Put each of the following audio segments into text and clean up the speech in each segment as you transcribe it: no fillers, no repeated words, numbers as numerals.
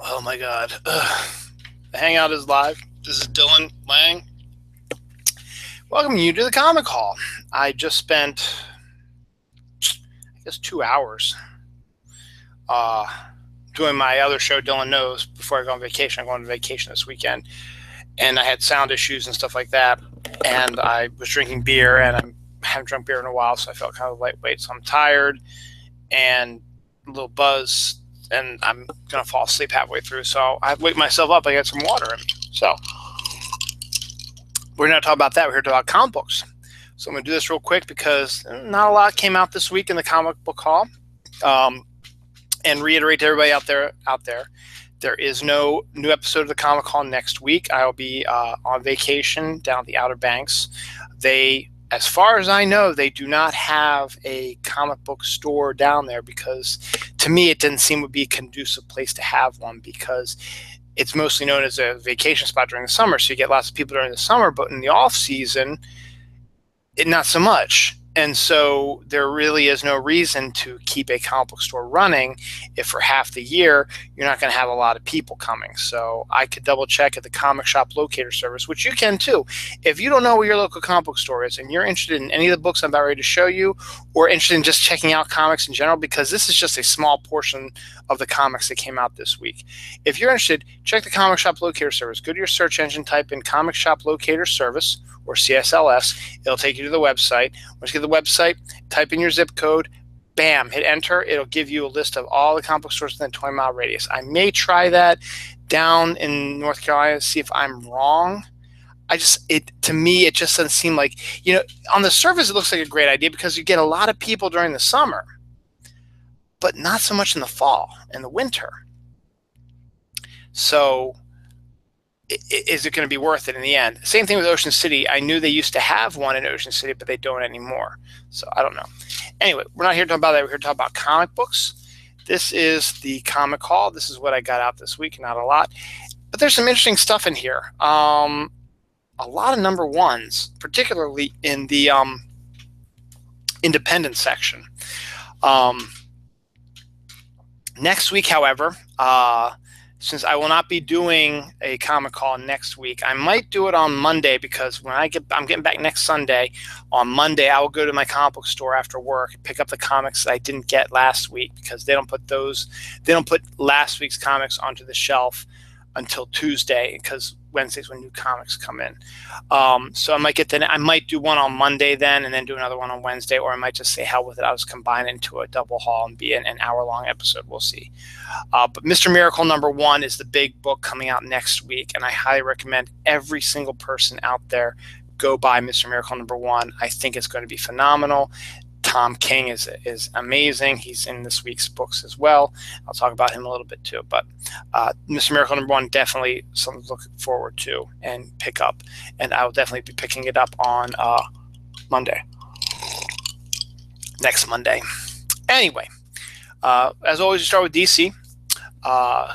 Oh my God. The Hangout is live. This is Dylan Lang. Welcome you to the Comic Hall. I just spent, I guess, 2 hours uh, doing my other show, Dylan Knows, before I go on vacation. I'm going on vacation this weekend. And I had sound issues and stuff like that. And I was drinking beer, and I haven't drunk beer in a while, so I felt kind of lightweight. So I'm tired and a little buzzed, and I'm going to fall asleep halfway through. So I wake myself up. I get some water in me. So we're going to talk about that. We're here to talk about comic books. So I'm going to do this real quick because not a lot came out this week in the comic book hall. And reiterate to everybody out there, there is no new episode of the Comic Hall next week. I will be on vacation down at the Outer Banks. As far as I know, they do not have a comic book store down there because, to me, it didn't seem to be a conducive place to have one because it's mostly known as a vacation spot during the summer. So you get lots of people during the summer, but in the off season, not so much. And so there really is no reason to keep a comic book store running if for half the year you're not going to have a lot of people coming. So I could double check at the Comic Shop Locator Service, which you can too. If you don't know where your local comic book store is and you're interested in any of the books I'm about ready to show you, or interested in just checking out comics in general, because this is just a small portion of the comics that came out this week. If you're interested, check the Comic Shop Locator Service. Go to your search engine, type in Comic Shop Locator Service, or CSLS. It'll take you to the website. Once you get to the website, type in your zip code, bam, hit enter. It'll give you a list of all the comic book stores within a 20-mile radius. I may try that down in North Carolina to see if I'm wrong. To me, it just doesn't seem like, on the surface, it looks like a great idea because you get a lot of people during the summer, but not so much in the fall and the winter. So is it going to be worth it in the end? Same thing with Ocean City. I knew they used to have one in Ocean City, but they don't anymore. So I don't know. Anyway, we're not here to talk about that. We're here to talk about comic books. This is the Comic Hall. This is what I got out this week. Not a lot, but there's some interesting stuff in here. A lot of number ones, particularly in the independent section. Next week, however, since I will not be doing a comic call next week, I might do it on Monday because when I'm getting back next Sunday. On Monday, I will go to my comic book store after work, pick up the comics that I didn't get last week because they don't put last week's comics onto the shelf until Tuesday because Wednesday's when new comics come in. So I might do one on Monday then and then do another one on Wednesday, or I might just say hell with it. I'll just combine it into a double haul and be an hour-long episode. We'll see. But Mr. Miracle #1 is the big book coming out next week, and I highly recommend every single person out there go buy Mr. Miracle #1. I think it's going to be phenomenal. Tom King is amazing. He's in this week's books as well. I'll talk about him a little bit too. But Mr. Miracle #1, definitely something to look forward to and pick up. And I will definitely be picking it up on Monday. Next Monday. Anyway, as always, we start with DC.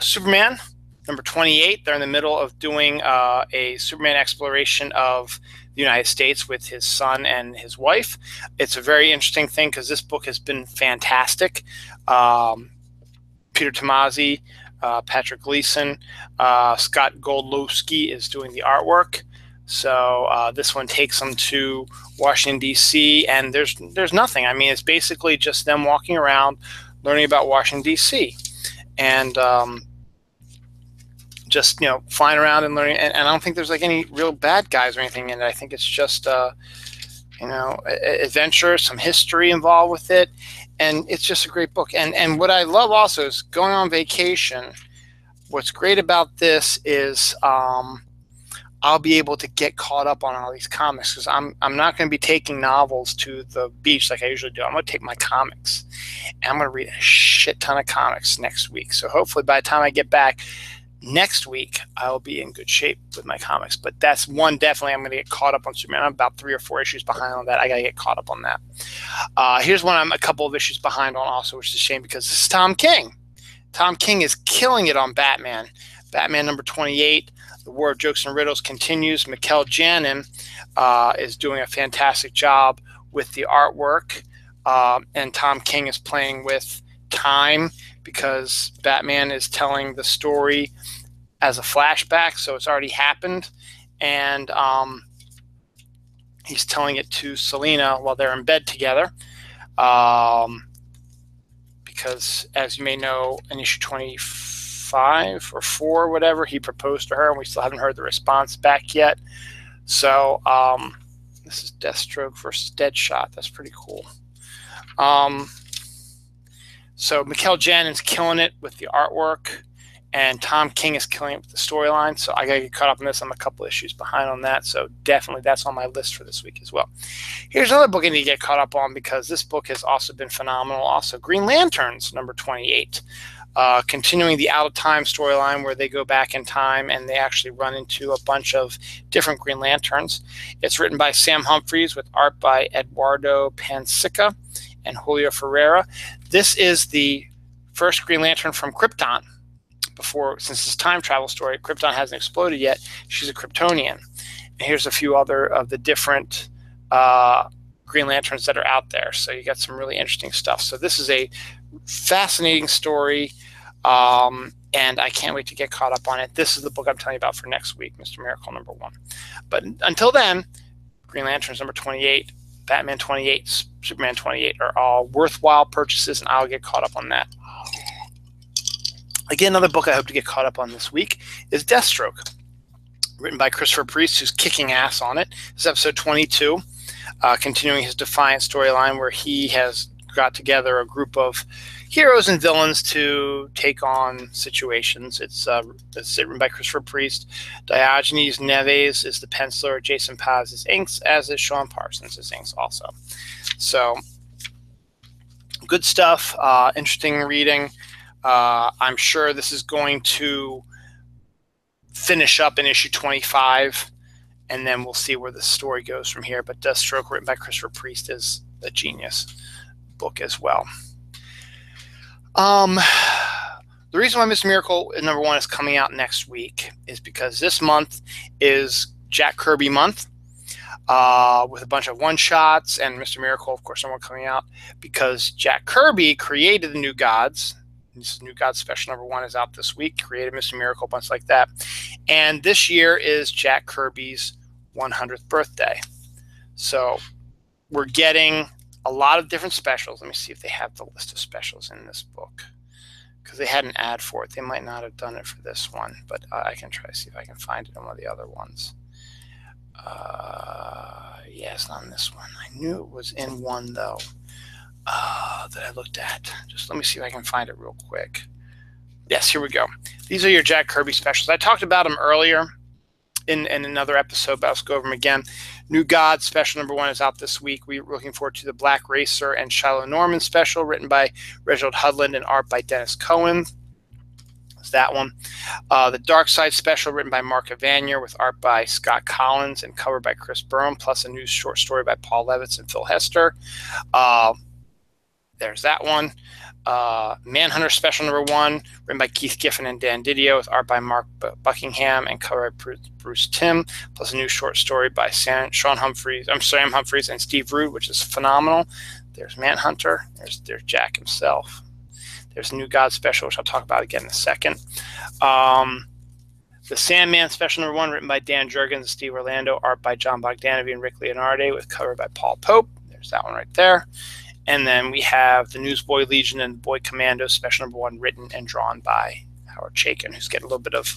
Superman #28. They're in the middle of doing a Superman exploration of the United States with his son and his wife. It's a very interesting thing because this book has been fantastic. Peter Tomasi, Patrick Gleason, Scott Goldlowski is doing the artwork. So this one takes them to Washington, D.C., and there's nothing. I mean, it's basically just them walking around, learning about Washington, D.C., and just flying around and learning, and I don't think there's like any real bad guys or anything in it. I think it's just adventure, some history involved with it, and it's just a great book. And what I love also is going on vacation. What's great about this is I'll be able to get caught up on all these comics because I'm not going to be taking novels to the beach like I usually do. I'm going to take my comics, and I'm going to read a shit ton of comics next week. So hopefully by the time I get back next week, I'll be in good shape with my comics. But that's one definitely I'm going to get caught up on Superman. I'm about 3 or 4 issues behind on that. I got to get caught up on that. Here's one I'm a couple of issues behind on also, which is a shame because this is Tom King. Tom King is killing it on Batman. Batman #28. The War of Jokes and Riddles continues. Mikel Janin is doing a fantastic job with the artwork. And Tom King is playing with time because Batman is telling the story as a flashback, so it's already happened, and he's telling it to Selina while they're in bed together. Because, as you may know, in issue 25 or 4 or whatever, he proposed to her, and we still haven't heard the response back yet. So this is Deathstroke versus Deadshot. That's pretty cool. So Mikel Janen's killing it with the artwork, and Tom King is killing it with the storyline. So I got to get caught up on this. I'm a couple issues behind on that. So definitely that's on my list for this week as well. Here's another book I need to get caught up on, because this book has also been phenomenal. Also, Green Lanterns, number 28. Continuing the Out of Time storyline, where they go back in time and they actually run into a bunch of different Green Lanterns. It's written by Sam Humphries with art by Eduardo Pansica and Julio Ferreira. This is the first Green Lantern from Krypton. Since this time travel story, Krypton hasn't exploded yet. She's a Kryptonian. And here's a few other of the different Green Lanterns that are out there. So you got some really interesting stuff. So this is a fascinating story, and I can't wait to get caught up on it. This is the book I'm telling you about for next week, Mr. Miracle number 1. But until then, Green Lanterns number 28, Batman 28, Superman 28 are all worthwhile purchases, and I'll get caught up on that. Again, another book I hope to get caught up on this week is Deathstroke, written by Christopher Priest, who's kicking ass on it. This is episode 22, continuing his Defiant storyline, where he has got together a group of heroes and villains to take on situations. It's written by Christopher Priest. Diogenes Neves is the penciler. Jason Paz is inks, as is Sean Parsons is inks also. So good stuff, interesting reading. I'm sure this is going to finish up in issue 25, and then we'll see where the story goes from here. But Deathstroke, written by Christopher Priest, is a genius book as well. The reason why Mr. Miracle number 1 is coming out next week is because this month is Jack Kirby month, with a bunch of one-shots, and Mr. Miracle, of course, number 1 coming out because Jack Kirby created the New Gods. This New Gods special number 1 is out this week. Created Mr. Miracle, a bunch like that. And this year is Jack Kirby's 100th birthday. So we're getting a lot of different specials. Let me see if they have the list of specials in this book, because they had an ad for it. They might not have done it for this one, but I can try to see if I can find it on one of the other ones. Yeah, it's not in this one. I knew it was in one, though, that I looked at. Just let me see if I can find it real quick. Yes, here we go. These are your Jack Kirby specials. I talked about them earlier in another episode, but I'll go over them again. New Gods special number 1 is out this week. We're looking forward to the Black Racer and Shiloh Norman special, written by Reginald Hudlin and art by Dennis Cohen. That's that one. The Dark Side special, written by Mark Evanier with art by Scott Collins and cover by Chris Burnham, plus a new short story by Paul Levitz and Phil Hester. There's that one. Manhunter special number 1, written by Keith Giffen and Dan Didio, with art by Mark Buckingham and cover by Bruce Timm, plus a new short story by Sam Humphries and Steve Rude, which is phenomenal. There's Manhunter. There's Jack himself. There's a New God special, which I'll talk about again in a second. The Sandman special number 1, written by Dan Jurgens and Steve Orlando, art by John Bogdanovich and Rick Leonardi, with cover by Paul Pope. There's that one right there. And then we have the Newsboy Legion and Boy Commando special number 1, written and drawn by Howard Chaykin, who's getting a little bit of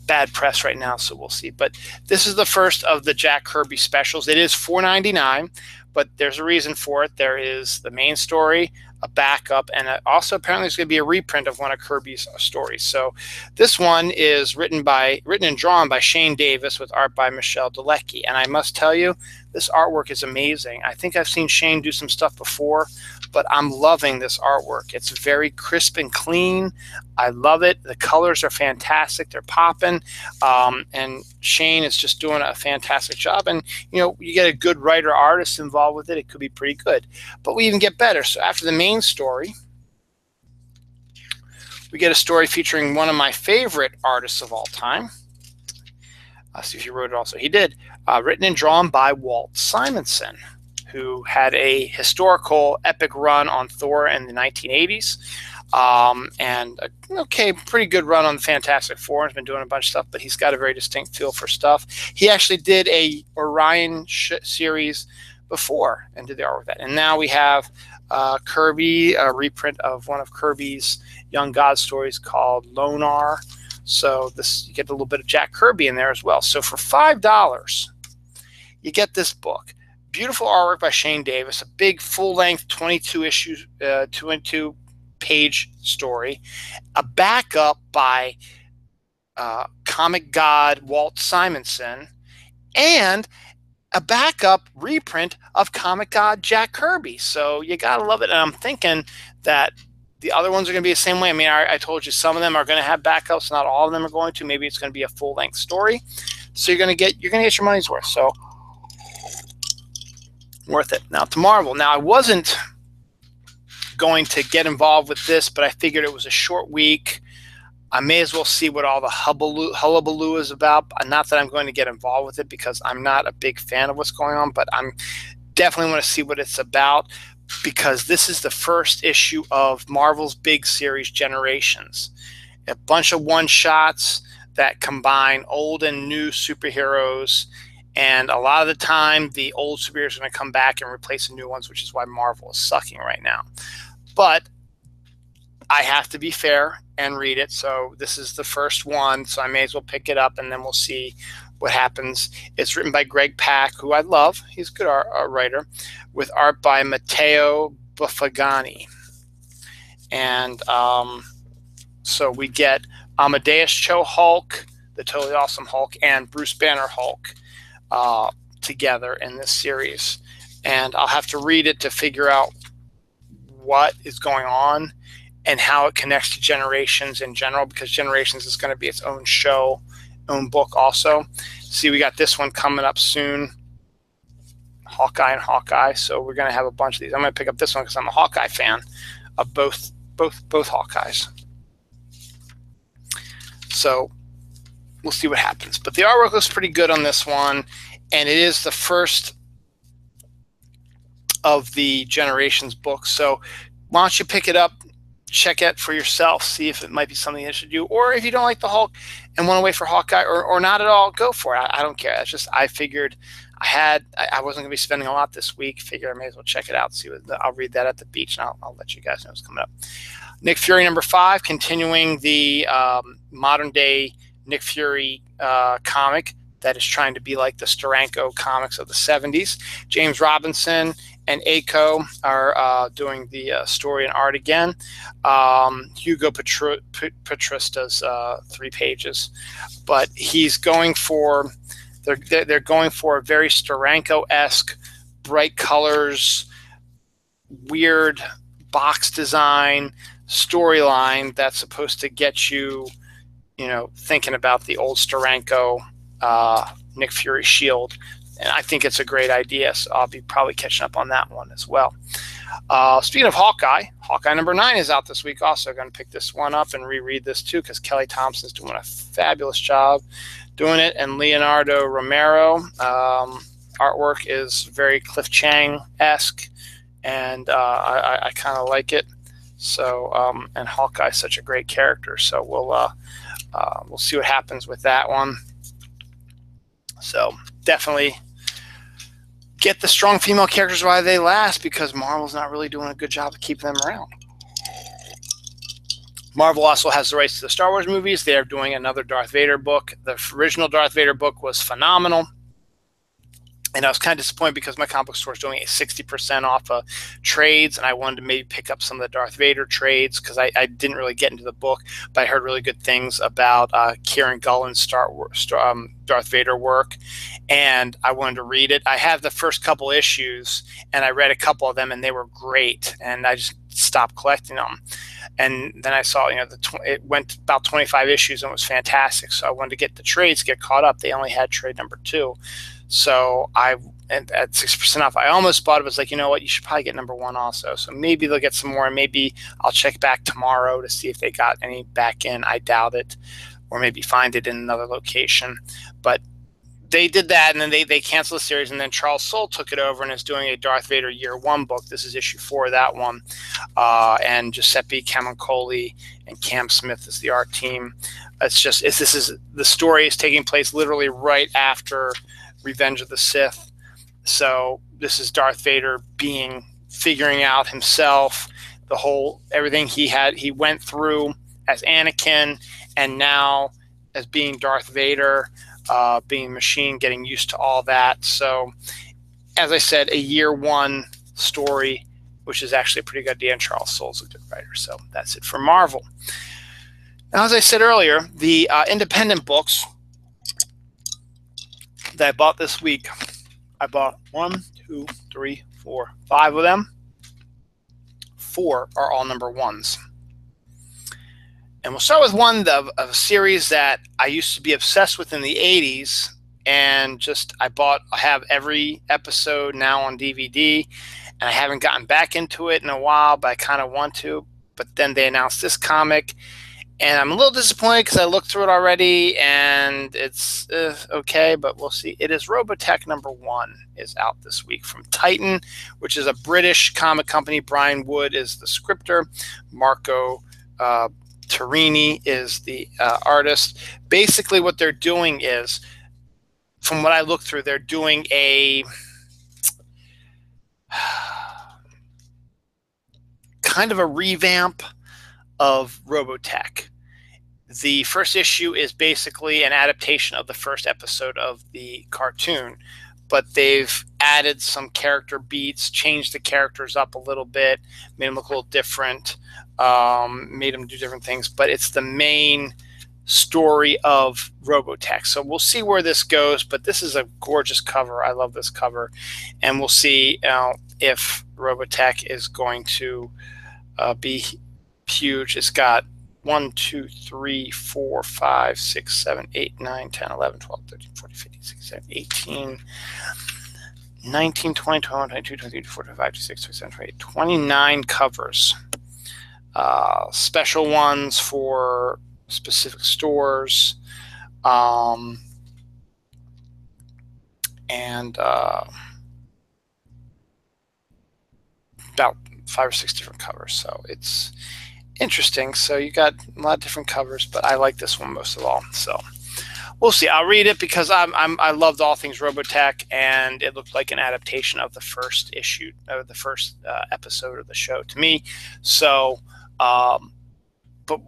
bad press right now, so we'll see. But this is the first of the Jack Kirby specials. It is $4.99, but there's a reason for it. There is the main story, a backup, and also apparently there's going to be a reprint of one of Kirby's stories. So this one is written and drawn by Shane Davis with art by Michelle Delecky. And I must tell you, this artwork is amazing. I think I've seen Shane do some stuff before, but I'm loving this artwork. It's very crisp and clean. I love it. The colors are fantastic. They're popping. And Shane is just doing a fantastic job. And, you know, you get a good writer artist involved with it, it could be pretty good. But we even get better. So after the main story, we get a story featuring one of my favorite artists of all time. I'll see if he wrote it also. He did. Written and drawn by Walt Simonson, who had a historical epic run on Thor in the 1980s. and okay, pretty good run on the Fantastic Four. He's been doing a bunch of stuff, but he's got a very distinct feel for stuff. He actually did a Orion series before and did the art with that. And now we have Kirby, a reprint of one of Kirby's Young God stories called Lonar. So this, you get a little bit of Jack Kirby in there as well. So for $5, you get this book. Beautiful artwork by Shane Davis, a big full-length 22-page story, a backup by comic god Walt Simonson, and a backup reprint of comic god Jack Kirby. So you gotta love it. And I'm thinking that the other ones are going to be the same way. I mean, I told you some of them are going to have backups. Not all of them are going to. Maybe it's going to be a full-length story. So you're going to get your money's worth. So worth it. Now to Marvel. Now I wasn't going to get involved with this, but I figured it was a short week. I may as well see what all the hullabaloo is about. Not that I'm going to get involved with it because I'm not a big fan of what's going on, but I'm definitely want to see what it's about, because this is the first issue of Marvel's big series, Generations. A bunch of one-shots that combine old and new superheroes, and a lot of the time the old superheroes are going to come back and replace the new ones, which is why Marvel is sucking right now. But I have to be fair and read it, so this is the first one, so I may as well pick it up, and then we'll see what happens. It's written by Greg Pak, who I love. He's a good art writer, with art by Matteo Buffagani. And so we get Amadeus Cho Hulk, the Totally Awesome Hulk, and Bruce Banner Hulk together in this series. And I'll have to read it to figure out what is going on and how it connects to Generations in general, because Generations is going to be its own show, own book also. See, we got this one coming up soon, Hawkeye and Hawkeye. So we're going to have a bunch of these. I'm going to pick up this one because I'm a Hawkeye fan of both Hawkeyes. So we'll see what happens. But the artwork looks pretty good on this one, and it is the first of the Generations books. So why don't you pick it up, check it for yourself, see if it might be something that you should do. Or if you don't like the Hulk and want to wait for Hawkeye, or not at all, go for it. I don't care. That's just, I figured I wasn't going to be spending a lot this week. Figure I may as well check it out. See what I'll read that at the beach, and I'll let you guys know what's coming up. Nick Fury #5, continuing the modern day Nick Fury comic that is trying to be like the Steranko comics of the 70s. James Robinson and Aiko are doing the story and art again. Hugo Petrus does 3 pages, but he's going for, they're going for a very Steranko-esque, bright colors, weird box design storyline that's supposed to get you, thinking about the old Steranko Nick Fury Shield. And I think it's a great idea, so I'll be probably catching up on that one as well. Speaking of Hawkeye, Hawkeye #9 is out this week also. Going to pick this one up and reread this too, because Kelly Thompson's doing a fabulous job doing it. And Leonardo Romero, artwork is very Cliff Chang-esque, and I kind of like it. So, and Hawkeye's such a great character, so we'll see what happens with that one. So definitely get the strong female characters while they last, because Marvel's not really doing a good job of keeping them around. Marvel also has the rights to the Star Wars movies. They're doing another Darth Vader book. The original Darth Vader book was phenomenal. And I was kind of disappointed because my comic book store is doing a 60% off of trades, and I wanted to maybe pick up some of the Darth Vader trades because I didn't really get into the book, but I heard really good things about Kieran Gullen's Darth Vader work, and I wanted to read it. I have the first couple issues, and I read a couple of them, and they were great, and I just stopped collecting them. And then I saw, it went about 25 issues and it was fantastic. So I wanted to get the trades, get caught up. They only had trade #2. So at 60% off, I almost bought it. Was like, you know what, you should probably get #1 also. So maybe they'll get some more, and maybe I'll check back tomorrow to see if they got any back in. I doubt it, or maybe find it in another location. But they did that, and then they canceled the series, and then Charles Soule took it over and is doing a Darth Vader Year One book. This is issue 4 of that one, and Giuseppe Camuncoli and Cam Smith is the art team. The story is taking place literally right after Revenge of the Sith. So this is Darth Vader figuring out himself, everything he went through as Anakin, and now as being Darth Vader, being machine, getting used to all that. So, as I said, a Year One story, which is actually a pretty good idea, and Charles Soule's a good writer. So that's it for Marvel. Now, as I said earlier, the independent books that I bought this week, I bought 1, 2, 3, 4, 5 of them. 4 are all number 1s. And we'll start with one of a series that I used to be obsessed with in the 80s, and I have every episode now on DVD, and I haven't gotten back into it in a while, but I kind of want to. But then they announced this comic, and I'm a little disappointed because I looked through it already, and it's okay, but we'll see. It is Robotech number 1 is out this week from Titan, which is a British comic company. Brian Wood is the scripter. Marco Turini is the artist. Basically, what they're doing is, from what I looked through, they're doing a kind of a revamp of Robotech. The first issue is basically an adaptation of the first episode of the cartoon, but they've added some character beats, changed the characters up a little bit, made them look a little different, made them do different things, but it's the main story of Robotech. So we'll see where this goes, but this is a gorgeous cover. I love this cover, and we'll see if Robotech is going to be huge. It's got 1, 2, 3, 4, 5, 6, 7, 8, 9, 10, 11, 12, 13, 14, 15, 16, 17, 18, 19, 20, 21, 22, 23, 24, 25, 26, 27, 28, 29 covers. Special ones for specific stores. And about 5 or 6 different covers. So it's interesting. So you got a lot of different covers, but I like this one most of all. So we'll see. I'll read it because I loved all things Robotech, and it looked like an adaptation of the first issue, or the first episode of the show to me. So, but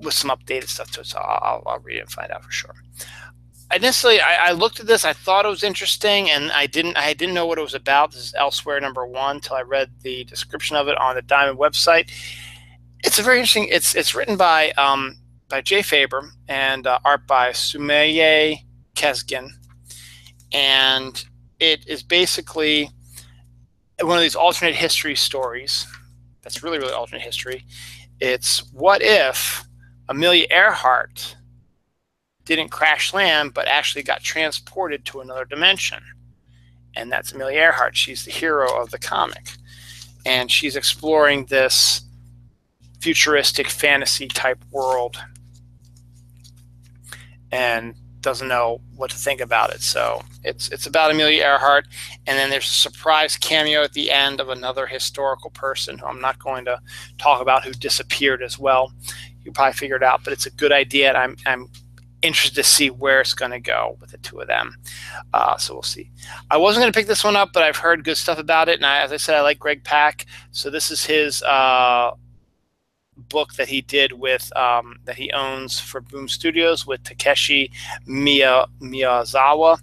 with some updated stuff to it, so I'll read it and find out for sure. I looked at this. I thought it was interesting, and I didn't know what it was about. This is Elsewhere number 1 until I read the description of it on the Diamond website. It's a very interesting. It's written by Jay Faber and art by Sumeye Kesgin, and it is basically one of these alternate history stories. That's really, really alternate history. It's what if Amelia Earhart didn't crash land, but actually got transported to another dimension. And that's Amelia Earhart. She's the hero of the comic. And she's exploring this futuristic fantasy type world and doesn't know what to think about it. So it's about Amelia Earhart, and then there's a surprise cameo at the end of another historical person who I'm not going to talk about, who disappeared as well. You probably figured out, but it's a good idea, and I'm interested to see where it's going to go with the two of them. So we'll see. I wasn't going to pick this one up, but I've heard good stuff about it, and as I said, I like Greg Pak. So this is his book that he did with that he owns for Boom Studios with Takeshi Miyazawa.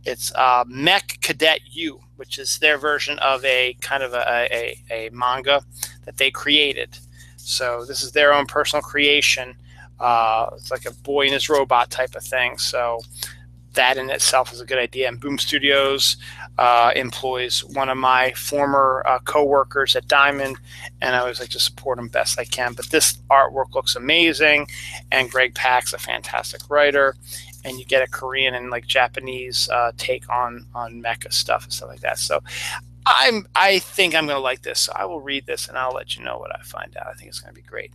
It's Mech Cadet U, which is their version of a kind of a manga that they created. So this is their own personal creation. It's like a boy and his robot type of thing. So that in itself is a good idea. And Boom Studios employs one of my former co-workers at Diamond, and I always like to support them best I can. But this artwork looks amazing, and Greg Pak's a fantastic writer, and you get a Korean and like Japanese take on mecha stuff and stuff like that. So I think I'm going to like this. So I will read this, and I'll let you know what I find out. I think it's going to be great.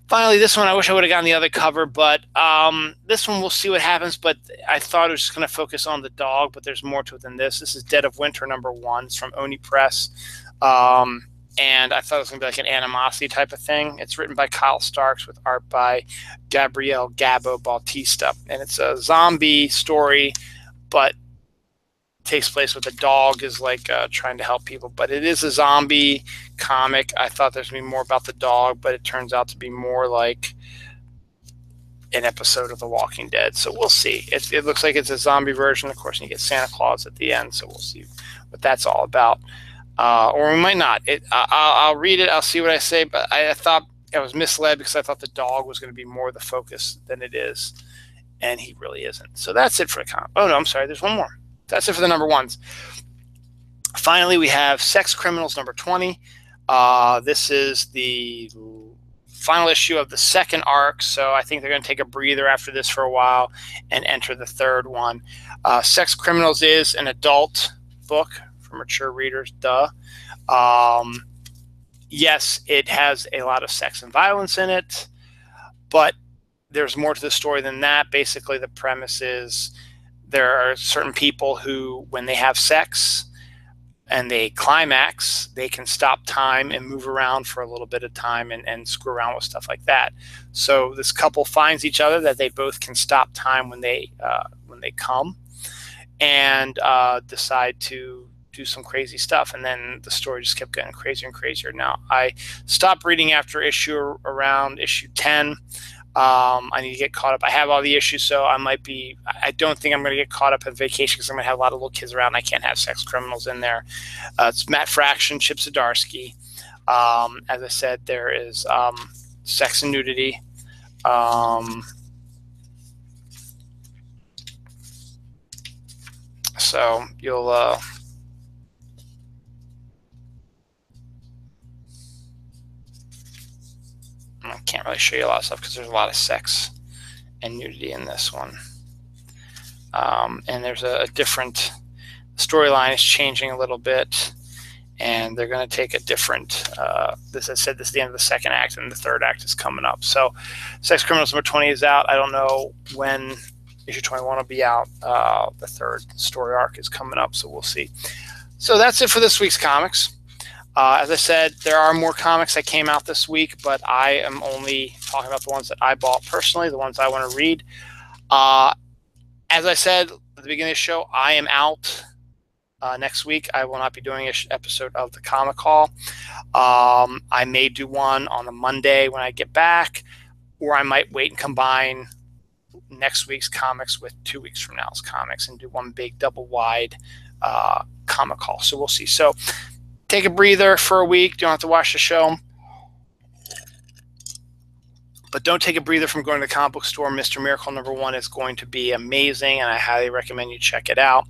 Finally, this one, I wish I would have gotten the other cover, but this one, we'll see what happens. But I thought it was just going to focus on the dog, but there's more to it than this. This is Dead of Winter #1. It's from Oni Press. And I thought it was going to be like an animosity type of thing. It's written by Kyle Starks with art by Gabriel Gabo Bautista. And it's a zombie story, but takes place with a dog is like trying to help people. But it is a zombie comic. I thought there's going to be more about the dog, but it turns out to be more like an episode of The Walking Dead. So we'll see. It looks like it's a zombie version. Of course, and you get Santa Claus at the end. So we'll see what that's all about. Or we might not. I'll read it. I'll see what I say. But I thought I was misled because I thought the dog was going to be more the focus than it is. And he really isn't. So that's it for the comic. Oh, no, I'm sorry. There's one more. That's it for the #1s. Finally, we have Sex Criminals #20. This is the final issue of the second arc. So I think they're going to take a breather after this for a while and enter the third one. Sex Criminals is an adult book for mature readers, duh. Yes, it has a lot of sex and violence in it, but there's more to the story than that. Basically, the premise is there are certain people who, when they have sex and they climax, they can stop time and move around for a little bit of time and screw around with stuff like that. So this couple finds each other that they both can stop time when they come, and decide to do some crazy stuff. And then the story just kept getting crazier and crazier. Now, I stopped reading after around issue 10. I need to get caught up. I have all the issues, so I don't think I'm going to get caught up in vacation because I'm going to have a lot of little kids around. I can't have Sex Criminals in there. It's Matt Fraction, Chip Zdarsky. As I said, there is sex and nudity. So you'll I can't really show you a lot of stuff because there's a lot of sex and nudity in this one. And there's a different storyline is changing a little bit, and they're going to take a different, this is the end of the second act, and the third act is coming up. So Sex Criminals #20 is out. I don't know when issue 21 will be out. The third story arc is coming up, so we'll see. So that's it for this week's comics. As I said, there are more comics that came out this week, but I am only talking about the ones that I bought personally, the ones I want to read. As I said at the beginning of the show, I am out next week. I will not be doing an episode of the Comic Call. I may do one on a Monday when I get back, or I might wait and combine next week's comics with 2 weeks from now's comics and do one big double wide Comic Call. So we'll see. So take a breather for a week. You don't have to watch the show. But don't take a breather from going to the comic book store. Mr. Miracle #1 is going to be amazing, and I highly recommend you check it out.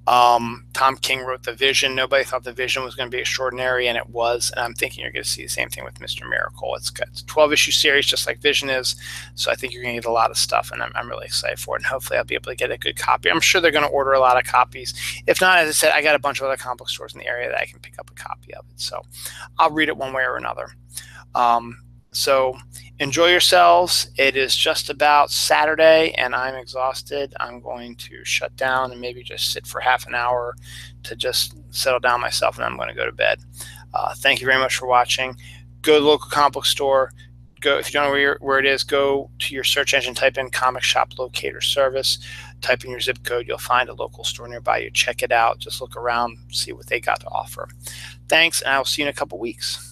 Tom King wrote The Vision. Nobody thought The Vision was going to be extraordinary, and it was. And I'm thinking you're going to see the same thing with Mr. Miracle. It's a 12-issue series, just like Vision is. So I think you're going to get a lot of stuff, and I'm really excited for it. And hopefully I'll be able to get a good copy. I'm sure they're going to order a lot of copies. If not, as I said, I got a bunch of other comic book stores in the area that I can pick up a copy of it. So I'll read it one way or another. So enjoy yourselves. It is just about Saturday, and I'm exhausted. I'm going to shut down and maybe just sit for half an hour to just settle down myself, and then I'm going to go to bed. Thank you very much for watching. Go to the local comic book store. Go, if you don't know where it is, go to your search engine, type in Comic Shop Locator Service, type in your zip code. You'll find a local store nearby you. Check it out. Just look around, see what they got to offer. Thanks, and I'll see you in a couple weeks.